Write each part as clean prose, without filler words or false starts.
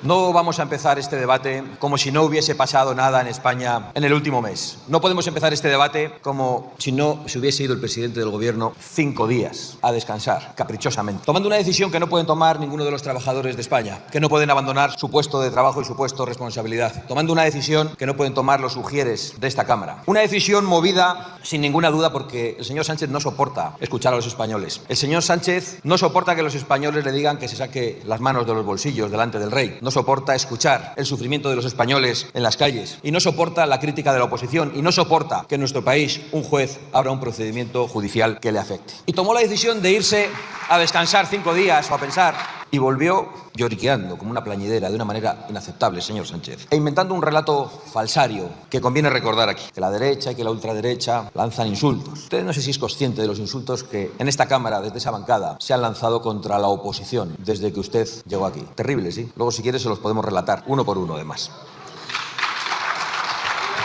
No vamos a empezar este debate como si no hubiese pasado nada en España en el último mes. No podemos empezar este debate como si no se hubiese ido el presidente del Gobierno 5 días a descansar, caprichosamente, tomando una decisión que no pueden tomar ninguno de los trabajadores de España, que no pueden abandonar su puesto de trabajo y su puesto de responsabilidad, tomando una decisión que no pueden tomar los ujieres de esta Cámara. Una decisión movida, sin ninguna duda, porque el señor Sánchez no soporta escuchar a los españoles. El señor Sánchez no soporta que los españoles le digan que se saque las manos de los bolsillos delante del rey. No soporta escuchar el sufrimiento de los españoles en las calles y no soporta la crítica de la oposición y no soporta que en nuestro país un juez abra un procedimiento judicial que le afecte. Y tomó la decisión de irse a descansar 5 días o a pensar y volvió lloriqueando como una plañidera de una manera inaceptable, señor Sánchez, e inventando un relato falsario que conviene recordar aquí, que la derecha y que la ultraderecha lanzan insultos. Usted no sé si es consciente de los insultos que en esta Cámara, desde esa bancada, se han lanzado contra la oposición desde que usted llegó aquí. Terrible, ¿sí? Luego, si quiere, se los podemos relatar, uno por uno, además.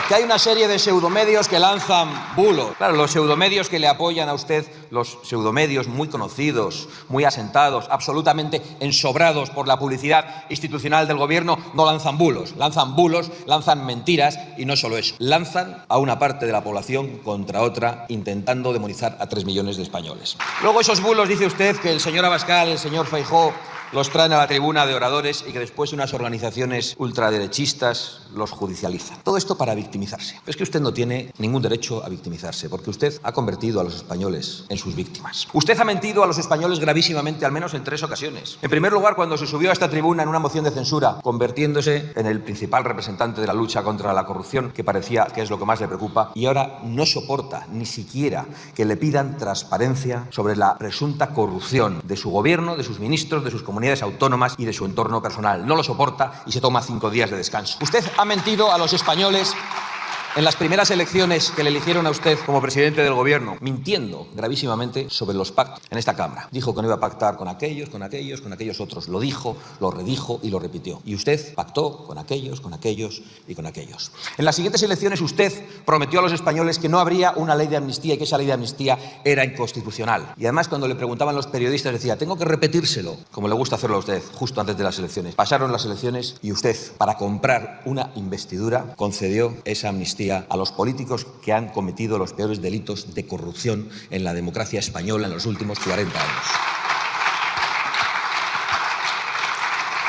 Que hay una serie de pseudomedios que lanzan bulos. Claro, los pseudomedios que le apoyan a usted, los pseudomedios muy conocidos, muy asentados, absolutamente ensobrados por la publicidad institucional del Gobierno, no lanzan bulos, lanzan mentiras y no solo eso, lanzan a una parte de la población contra otra, intentando demonizar a 3 millones de españoles. Luego esos bulos, dice usted, que el señor Abascal, el señor Feijóo, los traen a la tribuna de oradores y que después unas organizaciones ultraderechistas los judicializan. Todo esto para victimizarse. Pero es que usted no tiene ningún derecho a victimizarse, porque usted ha convertido a los españoles en sus víctimas. Usted ha mentido a los españoles gravísimamente, al menos en 3 ocasiones. En primer lugar, cuando se subió a esta tribuna en una moción de censura, convirtiéndose en el principal representante de la lucha contra la corrupción, que parecía que es lo que más le preocupa, y ahora no soporta ni siquiera que le pidan transparencia sobre la presunta corrupción de su gobierno, de sus ministros, de sus comunidades autónomas y de su entorno personal. No lo soporta y se toma 5 días de descanso. Usted ha mentido a los españoles en las primeras elecciones que le eligieron a usted como presidente del Gobierno, mintiendo gravísimamente sobre los pactos en esta Cámara. Dijo que no iba a pactar con aquellos otros. Lo dijo, lo redijo y lo repitió. Y usted pactó con aquellos y con aquellos. En las siguientes elecciones usted prometió a los españoles que no habría una ley de amnistía y que esa ley de amnistía era inconstitucional. Y además, cuando le preguntaban los periodistas, decía, tengo que repetírselo, como le gusta hacerlo a usted, justo antes de las elecciones. Pasaron las elecciones y usted, para comprar una investidura, concedió esa amnistía a los políticos que han cometido los peores delitos de corrupción en la democracia española en los últimos 40 años.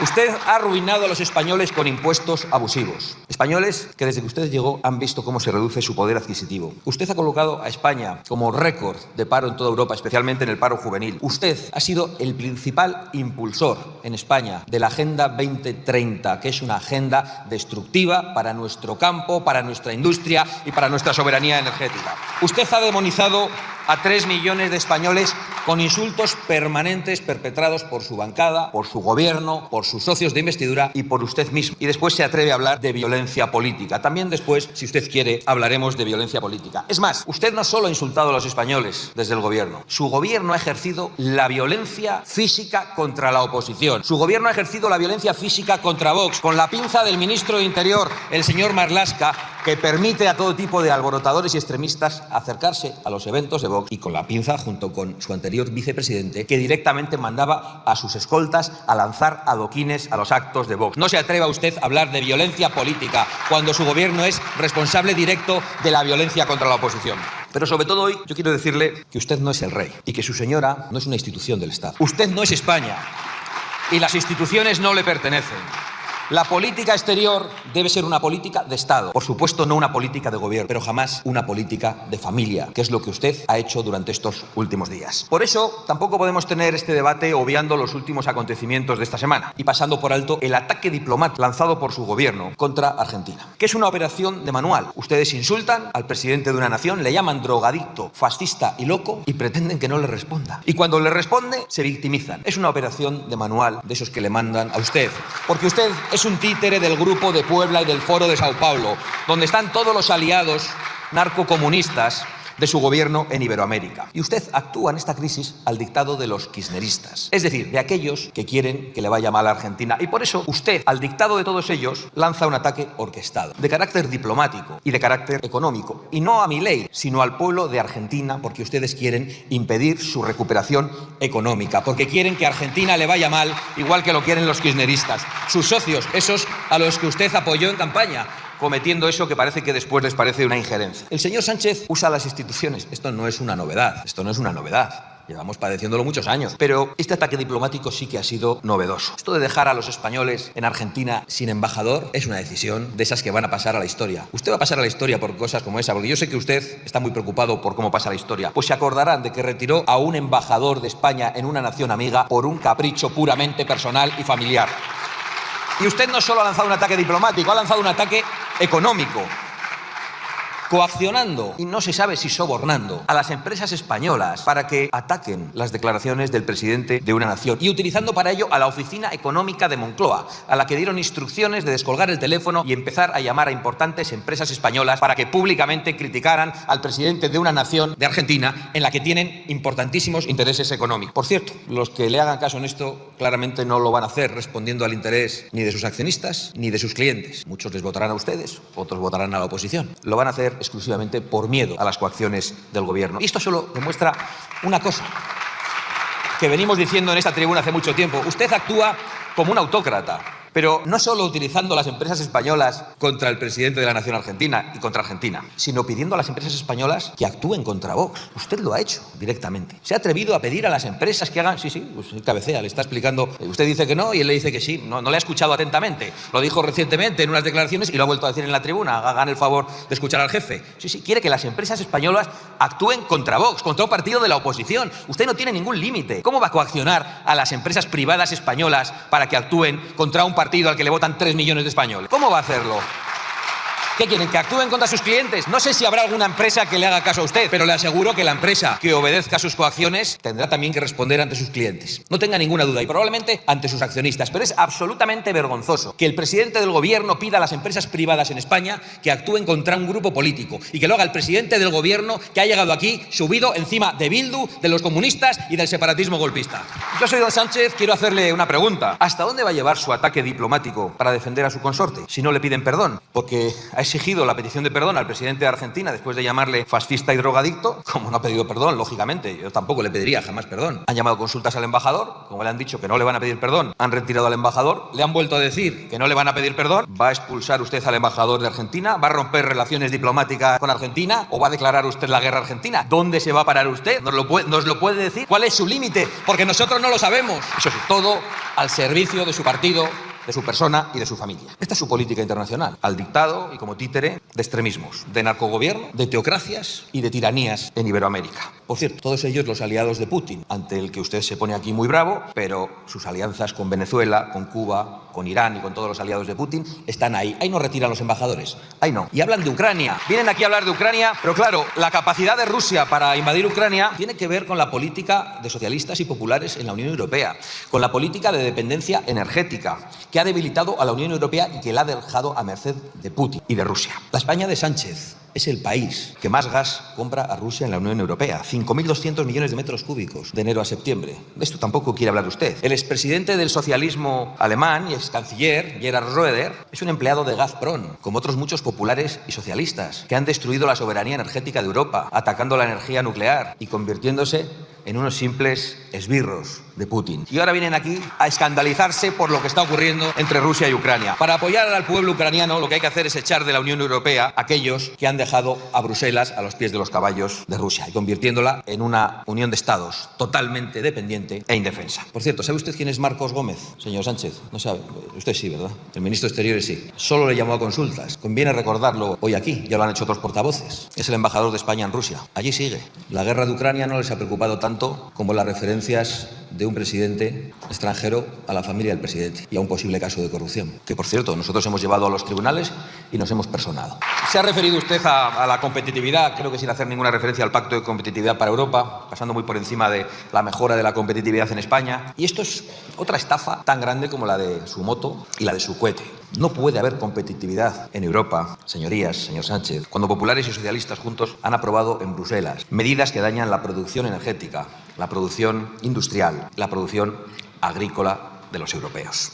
Usted ha arruinado a los españoles con impuestos abusivos. Españoles que desde que usted llegó han visto cómo se reduce su poder adquisitivo. Usted ha colocado a España como récord de paro en toda Europa, especialmente en el paro juvenil. Usted ha sido el principal impulsor en España de la Agenda 2030, que es una agenda destructiva para nuestro campo, para nuestra industria y para nuestra soberanía energética. Usted ha demonizado a 3 millones de españoles con insultos permanentes perpetrados por su bancada, por su gobierno, por sus socios de investidura y por usted mismo. Y después se atreve a hablar de violencia política. También después, si usted quiere, hablaremos de violencia política. Es más, usted no solo ha insultado a los españoles desde el Gobierno. Su Gobierno ha ejercido la violencia física contra la oposición. Su Gobierno ha ejercido la violencia física contra Vox, con la pinza del ministro de Interior, el señor Marlaska, que permite a todo tipo de alborotadores y extremistas acercarse a los eventos de Vox, y con la pinza, junto con su anterior vicepresidente, que directamente mandaba a sus escoltas a lanzar adoquines a los actos de Vox. No se atreva usted a hablar de violencia política cuando su Gobierno es responsable directo de la violencia contra la oposición. Pero sobre todo hoy yo quiero decirle que usted no es el rey y que su señora no es una institución del Estado. Usted no es España y las instituciones no le pertenecen. La política exterior debe ser una política de Estado. Por supuesto, no una política de gobierno, pero jamás una política de familia, que es lo que usted ha hecho durante estos últimos días. Por eso, tampoco podemos tener este debate obviando los últimos acontecimientos de esta semana y pasando por alto el ataque diplomático lanzado por su gobierno contra Argentina, que es una operación de manual. Ustedes insultan al presidente de una nación, le llaman drogadicto, fascista y loco y pretenden que no le responda. Y cuando le responde, se victimizan. Es una operación de manual de esos que le mandan a usted, porque usted es un títere del Grupo de Puebla y del Foro de Sao Paulo, donde están todos los aliados narcocomunistas de su gobierno en Iberoamérica. Y usted actúa en esta crisis al dictado de los kirchneristas, es decir, de aquellos que quieren que le vaya mal a Argentina. Y por eso usted, al dictado de todos ellos, lanza un ataque orquestado, de carácter diplomático y de carácter económico. Y no a Milei, sino al pueblo de Argentina, porque ustedes quieren impedir su recuperación económica, porque quieren que a Argentina le vaya mal, igual que lo quieren los kirchneristas, sus socios, esos a los que usted apoyó en campaña, cometiendo eso que parece que después les parece una injerencia. El señor Sánchez usa las instituciones. Esto no es una novedad. Llevamos padeciéndolo muchos años. Pero este ataque diplomático sí que ha sido novedoso. Esto de dejar a los españoles en Argentina sin embajador es una decisión de esas que van a pasar a la historia. Usted va a pasar a la historia por cosas como esa, porque yo sé que usted está muy preocupado por cómo pasa la historia. Pues se acordarán de que retiró a un embajador de España en una nación amiga por un capricho puramente personal y familiar. Y usted no solo ha lanzado un ataque diplomático, ha lanzado un ataque económico, coaccionando, y no se sabe si sobornando, a las empresas españolas para que ataquen las declaraciones del presidente de una nación, y utilizando para ello a la Oficina Económica de Moncloa, a la que dieron instrucciones de descolgar el teléfono y empezar a llamar a importantes empresas españolas para que públicamente criticaran al presidente de una nación, de Argentina, en la que tienen importantísimos intereses económicos. Por cierto, los que le hagan caso en esto claramente no lo van a hacer respondiendo al interés ni de sus accionistas ni de sus clientes. Muchos les votarán a ustedes, otros votarán a la oposición. Lo van a hacer exclusivamente por miedo a las coacciones del gobierno. Y esto solo demuestra una cosa que venimos diciendo en esta tribuna hace mucho tiempo. Usted actúa como un autócrata, pero no solo utilizando las empresas españolas contra el presidente de la nación argentina y contra Argentina, sino pidiendo a las empresas españolas que actúen contra Vox. Usted lo ha hecho directamente. Se ha atrevido a pedir a las empresas que hagan... Sí, pues cabecea, le está explicando. Usted dice que no y él le dice que sí. No le ha escuchado atentamente. Lo dijo recientemente en unas declaraciones y lo ha vuelto a decir en la tribuna. Hagan el favor de escuchar al jefe. Sí, quiere que las empresas españolas actúen contra Vox, contra un partido de la oposición. Usted no tiene ningún límite. ¿Cómo va a coaccionar a las empresas privadas españolas para que actúen contra un partido al que le votan 3 millones de españoles? ¿Cómo va a hacerlo? ¿Qué quieren? ¿Que actúen contra sus clientes? No sé si habrá alguna empresa que le haga caso a usted, pero le aseguro que la empresa que obedezca a sus coacciones tendrá también que responder ante sus clientes. No tenga ninguna duda, y probablemente ante sus accionistas. Pero es absolutamente vergonzoso que el presidente del gobierno pida a las empresas privadas en España que actúen contra un grupo político y que lo haga el presidente del gobierno que ha llegado aquí subido encima de Bildu, de los comunistas y del separatismo golpista. Yo soy don Sánchez, quiero hacerle una pregunta. ¿Hasta dónde va a llevar su ataque diplomático para defender a su consorte si no le piden perdón? Porque ha exigido la petición de perdón al presidente de Argentina después de llamarle fascista y drogadicto. Como no ha pedido perdón, lógicamente, yo tampoco le pediría jamás perdón. Han llamado consultas al embajador, como le han dicho que no le van a pedir perdón, han retirado al embajador, le han vuelto a decir que no le van a pedir perdón. ¿Va a expulsar usted al embajador de Argentina? ¿Va a romper relaciones diplomáticas con Argentina? ¿O va a declarar usted la guerra a Argentina? ¿Dónde se va a parar usted? ¿Nos lo puede decir? ¿Cuál es su límite? Porque nosotros no lo sabemos. Eso sí, todo al servicio de su partido, de su persona y de su familia. Esta es su política internacional, al dictado y como títere de extremismos, de narcogobierno, de teocracias y de tiranías en Iberoamérica. Por cierto, todos ellos los aliados de Putin, ante el que usted se pone aquí muy bravo, pero sus alianzas con Venezuela, con Cuba, con Irán y con todos los aliados de Putin están ahí. Ahí no retiran los embajadores, ahí no. Y hablan de Ucrania. Vienen aquí a hablar de Ucrania, pero claro, la capacidad de Rusia para invadir Ucrania tiene que ver con la política de socialistas y populares en la Unión Europea, con la política de dependencia energética, que ha debilitado a la Unión Europea y que la ha dejado a merced de Putin y de Rusia. La España de Sánchez es el país que más gas compra a Rusia en la Unión Europea. 5.200 millones de metros cúbicos de enero a septiembre. De esto tampoco quiere hablar usted. El expresidente del socialismo alemán y excanciller, Gerhard Schröder, es un empleado de Gazprom, como otros muchos populares y socialistas, que han destruido la soberanía energética de Europa, atacando la energía nuclear y convirtiéndose en unos simples esbirros de Putin. Y ahora vienen aquí a escandalizarse por lo que está ocurriendo entre Rusia y Ucrania. Para apoyar al pueblo ucraniano, lo que hay que hacer es echar de la Unión Europea a aquellos que han dejado a Bruselas a los pies de los caballos de Rusia y convirtiéndola en una unión de estados totalmente dependiente e indefensa. Por cierto, ¿sabe usted quién es Marcos Gómez, señor Sánchez? No sabe. Usted sí, ¿verdad? El ministro de Exteriores sí. Solo le llamó a consultas. Conviene recordarlo hoy aquí. Ya lo han hecho otros portavoces. Es el embajador de España en Rusia. Allí sigue. La guerra de Ucrania no les ha preocupado tanto como las referencias de un presidente extranjero a la familia del presidente y a un posible caso de corrupción, que por cierto nosotros hemos llevado a los tribunales y nos hemos personado. Se ha referido usted a la competitividad, creo que sin hacer ninguna referencia al Pacto de Competitividad para Europa, pasando muy por encima de la mejora de la competitividad en España. Y esto es otra estafa tan grande como la de su moto y la de su cohete. No puede haber competitividad en Europa, señorías, señor Sánchez, cuando populares y socialistas juntos han aprobado en Bruselas medidas que dañan la producción energética, la producción industrial, la producción agrícola de los europeos.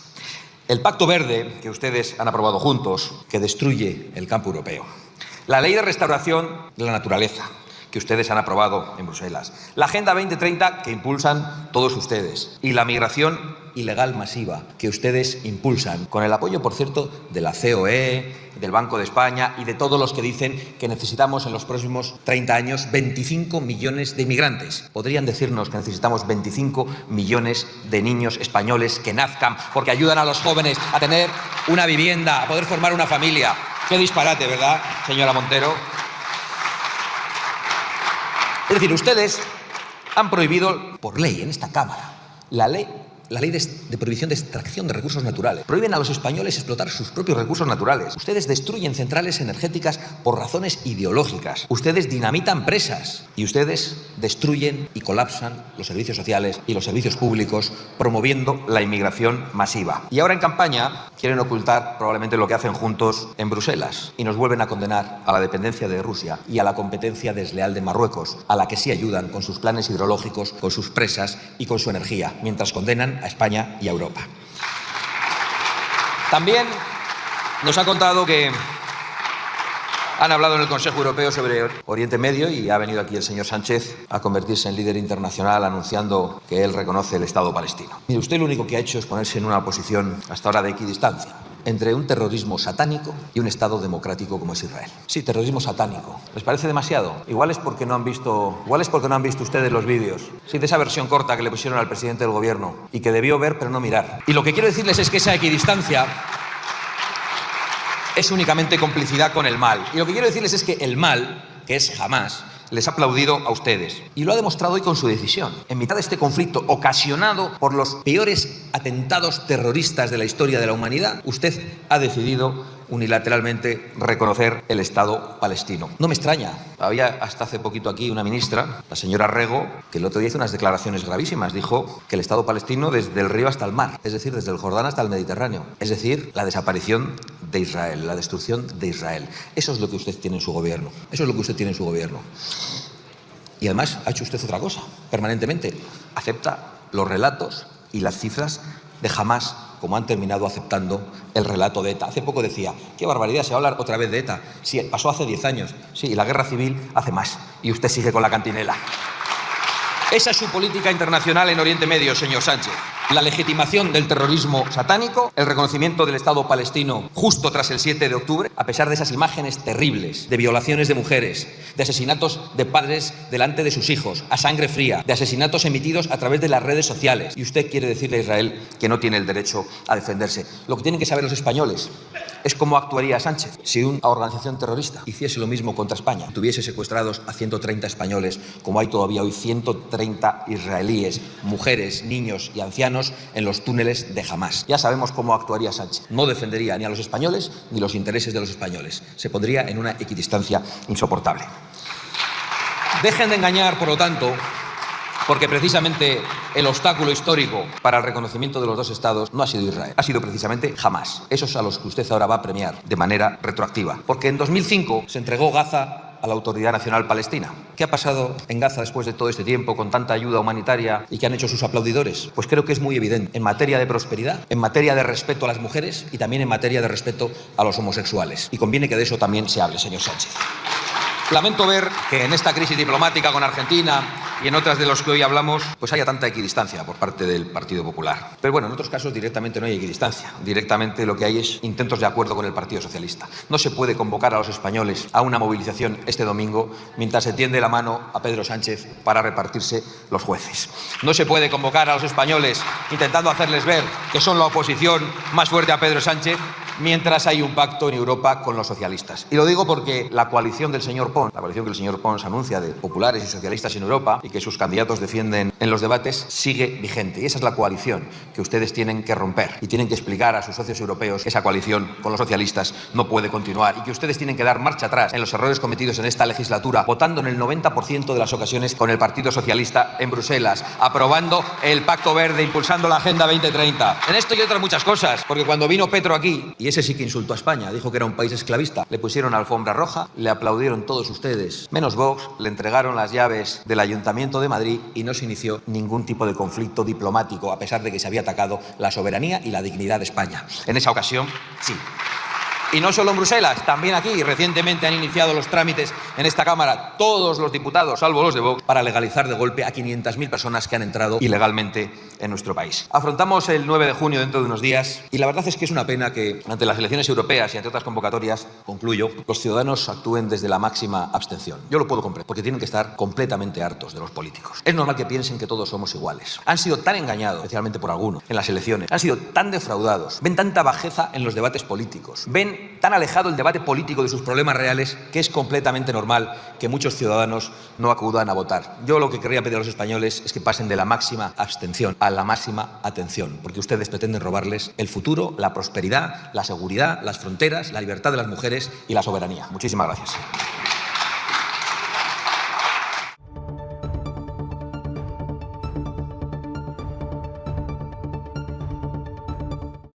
El Pacto Verde que ustedes han aprobado juntos, que destruye el campo europeo. La Ley de Restauración de la Naturaleza, que ustedes han aprobado en Bruselas. La Agenda 2030, que impulsan todos ustedes. Y la migración ilegal masiva, que ustedes impulsan, con el apoyo, por cierto, de la COE, del Banco de España y de todos los que dicen que necesitamos en los próximos 30 años 25 millones de inmigrantes. Podrían decirnos que necesitamos 25 millones de niños españoles que nazcan porque ayudan a los jóvenes a tener una vivienda, a poder formar una familia. Qué disparate, ¿verdad, señora Montero? Es decir, ustedes han prohibido por ley en esta Cámara la ley de prohibición de extracción de recursos naturales. Prohíben a los españoles explotar sus propios recursos naturales. Ustedes destruyen centrales energéticas por razones ideológicas. Ustedes dinamitan presas y ustedes destruyen y colapsan los servicios sociales y los servicios públicos, promoviendo la inmigración masiva. Y ahora en campaña quieren ocultar probablemente lo que hacen juntos en Bruselas y nos vuelven a condenar a la dependencia de Rusia y a la competencia desleal de Marruecos, a la que sí ayudan con sus planes hidrológicos, con sus presas y con su energía, mientras condenan a España y a Europa. También nos ha contado que han hablado en el Consejo Europeo sobre Oriente Medio y ha venido aquí el señor Sánchez a convertirse en líder internacional anunciando que él reconoce el Estado palestino. Mire, usted lo único que ha hecho es ponerse en una posición hasta ahora de equidistancia entre un terrorismo satánico y un Estado democrático como es Israel. Sí, terrorismo satánico. ¿Les parece demasiado? Igual es porque no han visto ustedes los vídeos. Sí, de esa versión corta que le pusieron al presidente del gobierno y que debió ver pero no mirar. Y lo que quiero decirles es que esa equidistancia es únicamente complicidad con el mal. Y lo que quiero decirles es que el mal, que es Hamás, les ha aplaudido a ustedes. Y lo ha demostrado hoy con su decisión. En mitad de este conflicto ocasionado por los peores atentados terroristas de la historia de la humanidad, usted ha decidido unilateralmente reconocer el Estado palestino. No me extraña. Había hasta hace poquito aquí una ministra, la señora Rego, que el otro día hizo unas declaraciones gravísimas. Dijo que el Estado palestino desde el río hasta el mar, es decir, desde el Jordán hasta el Mediterráneo. Es decir, la desaparición de Israel, la destrucción de Israel. Eso es lo que usted tiene en su gobierno. Eso es lo que usted tiene en su gobierno. Y además ha hecho usted otra cosa, permanentemente. Acepta los relatos y las cifras de Hamás, como han terminado aceptando el relato de ETA. Hace poco decía, qué barbaridad, se va a hablar otra vez de ETA. Sí, pasó hace 10 años. Sí, y la guerra civil hace más. Y usted sigue con la cantinela. Esa es su política internacional en Oriente Medio, señor Sánchez. La legitimación del terrorismo satánico, el reconocimiento del Estado palestino justo tras el 7 de octubre, a pesar de esas imágenes terribles de violaciones de mujeres, de asesinatos de padres delante de sus hijos, a sangre fría, de asesinatos emitidos a través de las redes sociales. Y usted quiere decirle a Israel que no tiene el derecho a defenderse. Lo que tienen que saber los españoles es cómo actuaría Sánchez si una organización terrorista hiciese lo mismo contra España, tuviese secuestrados a 130 españoles, como hay todavía hoy 130 israelíes, mujeres, niños y ancianos en los túneles de Hamás. Ya sabemos cómo actuaría Sánchez. No defendería ni a los españoles ni los intereses de los españoles. Se pondría en una equidistancia insoportable. Dejen de engañar, por lo tanto, porque precisamente el obstáculo histórico para el reconocimiento de los dos estados no ha sido Israel, ha sido precisamente Hamás. Esos a los que usted ahora va a premiar de manera retroactiva. Porque en 2005 se entregó Gaza a la Autoridad Nacional Palestina. ¿Qué ha pasado en Gaza después de todo este tiempo, con tanta ayuda humanitaria y qué han hecho sus aplaudidores? Pues creo que es muy evidente. En materia de prosperidad, en materia de respeto a las mujeres y también en materia de respeto a los homosexuales. Y conviene que de eso también se hable, señor Sánchez. Lamento ver que en esta crisis diplomática con Argentina y en otras de las que hoy hablamos, pues haya tanta equidistancia por parte del Partido Popular. Pero bueno, en otros casos directamente no hay equidistancia. Directamente lo que hay es intentos de acuerdo con el Partido Socialista. No se puede convocar a los españoles a una movilización este domingo mientras se tiende la mano a Pedro Sánchez para repartirse los jueces. No se puede convocar a los españoles intentando hacerles ver que son la oposición más fuerte a Pedro Sánchez mientras hay un pacto en Europa con los socialistas. Y lo digo porque la coalición del señor Pons, la coalición que el señor Pons anuncia de populares y socialistas en Europa y que sus candidatos defienden en los debates, sigue vigente. Y esa es la coalición que ustedes tienen que romper y tienen que explicar a sus socios europeos que esa coalición con los socialistas no puede continuar y que ustedes tienen que dar marcha atrás en los errores cometidos en esta legislatura, votando en el 90% de las ocasiones con el Partido Socialista en Bruselas, aprobando el Pacto Verde, impulsando la Agenda 2030. En esto y otras muchas cosas, porque cuando vino Petro aquí, y ese sí que insultó a España, dijo que era un país esclavista, le pusieron alfombra roja, le aplaudieron todos ustedes, menos Vox, le entregaron las llaves del Ayuntamiento de Madrid y no se inició ningún tipo de conflicto diplomático, a pesar de que se había atacado la soberanía y la dignidad de España. En esa ocasión, sí. Y no solo en Bruselas, también aquí. Recientemente han iniciado los trámites en esta Cámara todos los diputados, salvo los de Vox, para legalizar de golpe a 500.000 personas que han entrado ilegalmente en nuestro país. Afrontamos el 9 de junio dentro de unos días y la verdad es que es una pena que ante las elecciones europeas y ante otras convocatorias, concluyo, los ciudadanos actúen desde la máxima abstención. Yo lo puedo comprender, porque tienen que estar completamente hartos de los políticos. Es normal que piensen que todos somos iguales. Han sido tan engañados, especialmente por algunos, en las elecciones. Han sido tan defraudados. Ven tanta bajeza en los debates políticos. Ven tan alejado el debate político de sus problemas reales que es completamente normal que muchos ciudadanos no acudan a votar. Yo lo que querría pedir a los españoles es que pasen de la máxima abstención a la máxima atención, porque ustedes pretenden robarles el futuro, la prosperidad, la seguridad, las fronteras, la libertad de las mujeres y la soberanía. Muchísimas gracias.